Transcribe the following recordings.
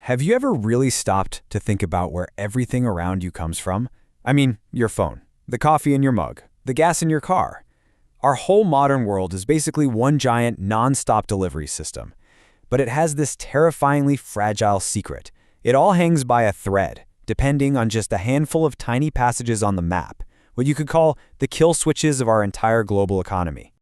Have you ever really stopped to think about where everything around you comes from? I mean, your phone, the coffee in your mug, the gas in your car. Our whole modern world is basically one giant, non-stop delivery system. But it has this terrifyingly fragile secret. It all hangs by a thread, depending on just a handful of tiny passages on the map, what you could call the kill switches of our entire global economy.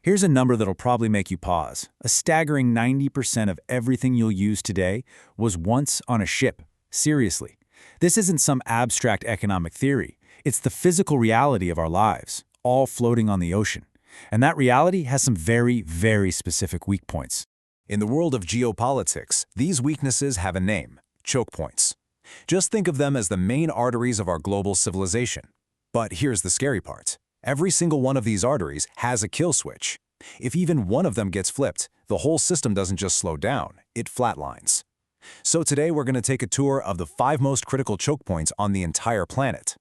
Here's a number that'll probably make you pause. A staggering 90% of everything you'll use today was once on a ship. Seriously. This isn't some abstract economic theory. It's the physical reality of our lives, all floating on the ocean. And that reality has some very, very specific weak points. In the world of geopolitics, these weaknesses have a name: chokepoints. Just think of them as the main arteries of our global civilization. But here's the scary part. Every single one of these arteries has a kill switch. If even one of them gets flipped, the whole system doesn't just slow down, it flatlines. So today we're going to take a tour of the 5 most critical choke points on the entire planet.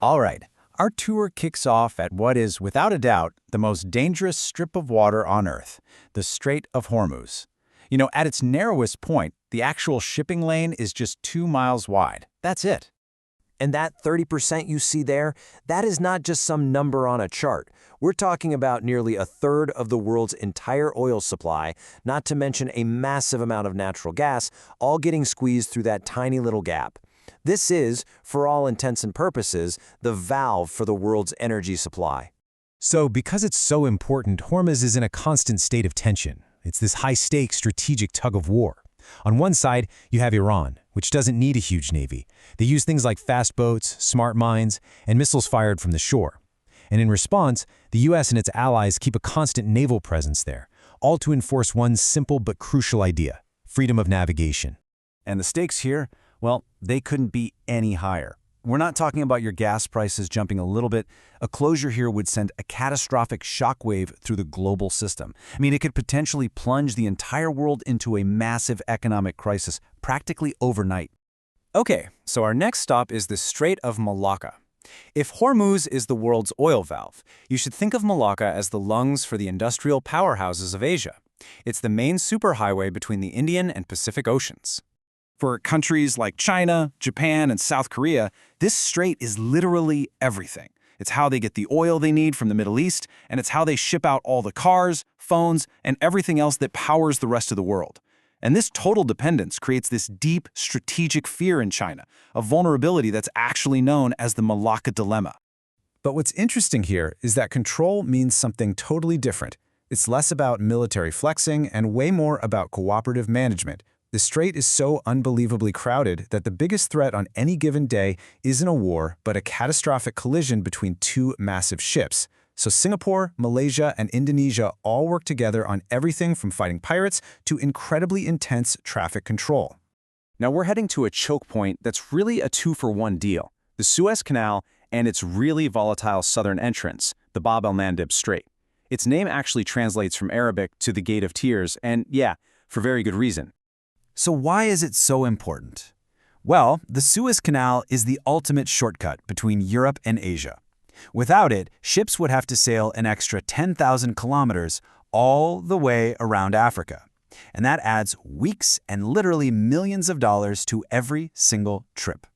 All right, our tour kicks off at what is, without a doubt, the most dangerous strip of water on Earth, the Strait of Hormuz. You know, at its narrowest point, the actual shipping lane is just 2 miles wide. That's it. And that 30% you see there, that is not just some number on a chart. We're talking about nearly a third of the world's entire oil supply, not to mention a massive amount of natural gas, all getting squeezed through that tiny little gap. This is, for all intents and purposes, the valve for the world's energy supply. So, because it's so important, Hormuz is in a constant state of tension. It's this high-stakes strategic tug-of-war. On one side, you have Iran, which doesn't need a huge navy. They use things like fast boats, smart mines, and missiles fired from the shore. And in response, the US and its allies keep a constant naval presence there, all to enforce one simple but crucial idea: freedom of navigation. And the stakes here, well, they couldn't be any higher. We're not talking about your gas prices jumping a little bit. A closure here would send a catastrophic shockwave through the global system. I mean, it could potentially plunge the entire world into a massive economic crisis practically overnight. Okay, so our next stop is the Strait of Malacca. If Hormuz is the world's oil valve, you should think of Malacca as the lungs for the industrial powerhouses of Asia. It's the main superhighway between the Indian and Pacific Oceans. For countries like China, Japan, and South Korea, this strait is literally everything. It's how they get the oil they need from the Middle East, and it's how they ship out all the cars, phones, and everything else that powers the rest of the world. And this total dependence creates this deep strategic fear in China, a vulnerability that's actually known as the Malacca Dilemma. But what's interesting here is that control means something totally different. It's less about military flexing and way more about cooperative management. The strait is so unbelievably crowded that the biggest threat on any given day isn't a war, but a catastrophic collision between 2 massive ships. So Singapore, Malaysia, and Indonesia all work together on everything from fighting pirates to incredibly intense traffic control. Now we're heading to a choke point that's really a 2-for-1 deal: the Suez Canal and its really volatile southern entrance, the Bab el-Mandeb Strait. Its name actually translates from Arabic to the Gate of Tears, and yeah, for very good reason. So why is it so important? Well, the Suez Canal is the ultimate shortcut between Europe and Asia. Without it, ships would have to sail an extra 10,000 kilometers all the way around Africa. And that adds weeks and literally millions of dollars to every single trip.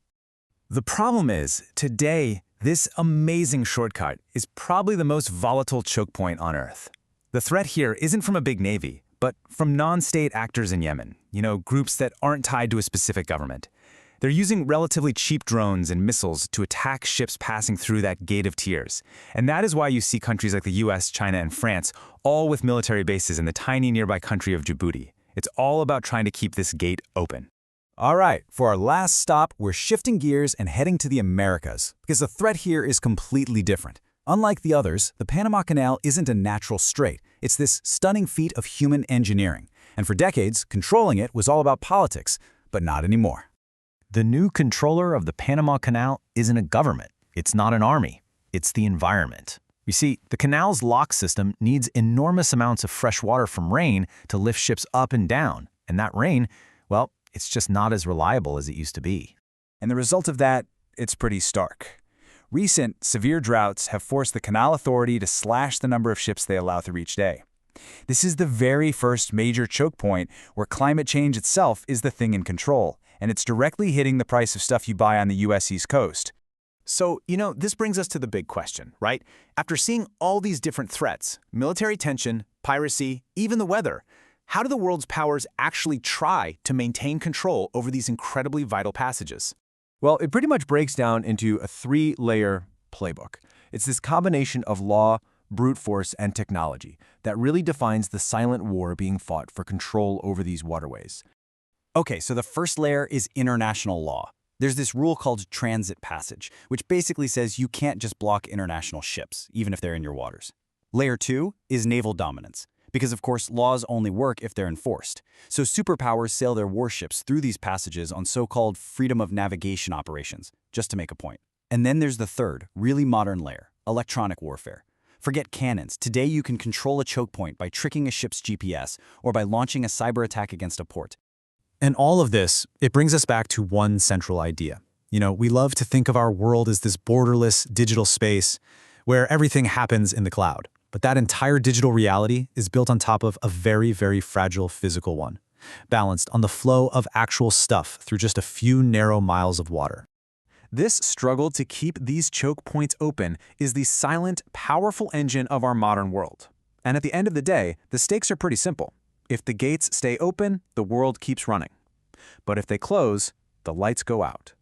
The problem is, today, this amazing shortcut is probably the most volatile choke point on Earth. The threat here isn't from a big navy, but from non-state actors in Yemen, groups that aren't tied to a specific government. They're using relatively cheap drones and missiles to attack ships passing through that Gate of Tears. And that is why you see countries like the US, China, and France, all with military bases in the tiny nearby country of Djibouti. It's all about trying to keep this gate open. All right, for our last stop, we're shifting gears and heading to the Americas, because the threat here is completely different. Unlike the others, the Panama Canal isn't a natural strait. It's this stunning feat of human engineering. And for decades, controlling it was all about politics, but not anymore. The new controller of the Panama Canal isn't a government. It's not an army. It's the environment. You see, the canal's lock system needs enormous amounts of fresh water from rain to lift ships up and down. And that rain, well, it's just not as reliable as it used to be. And the result of that, it's pretty stark. Recent severe droughts have forced the Canal Authority to slash the number of ships they allow through each day. This is the very first major choke point where climate change itself is the thing in control, and it's directly hitting the price of stuff you buy on the US East Coast. So, this brings us to the big question, right? After seeing all these different threats, military tension, piracy, even the weather, how do the world's powers actually try to maintain control over these incredibly vital passages? Well, it pretty much breaks down into a three-layer playbook. It's this combination of law, brute force, and technology that really defines the silent war being fought for control over these waterways. Okay, so the first layer is international law. There's this rule called transit passage, which basically says you can't just block international ships, even if they're in your waters. Layer 2 is naval dominance, because of course laws only work if they're enforced. So superpowers sail their warships through these passages on so-called freedom of navigation operations, just to make a point. And then there's the third, really modern layer, electronic warfare. Forget cannons. Today you can control a choke point by tricking a ship's GPS or by launching a cyber attack against a port. And all of this, it brings us back to one central idea. We love to think of our world as this borderless digital space where everything happens in the cloud. But that entire digital reality is built on top of a very, very fragile physical one, balanced on the flow of actual stuff through just a few narrow miles of water. This struggle to keep these choke points open is the silent, powerful engine of our modern world. And at the end of the day, the stakes are pretty simple. If the gates stay open, the world keeps running. But if they close, the lights go out.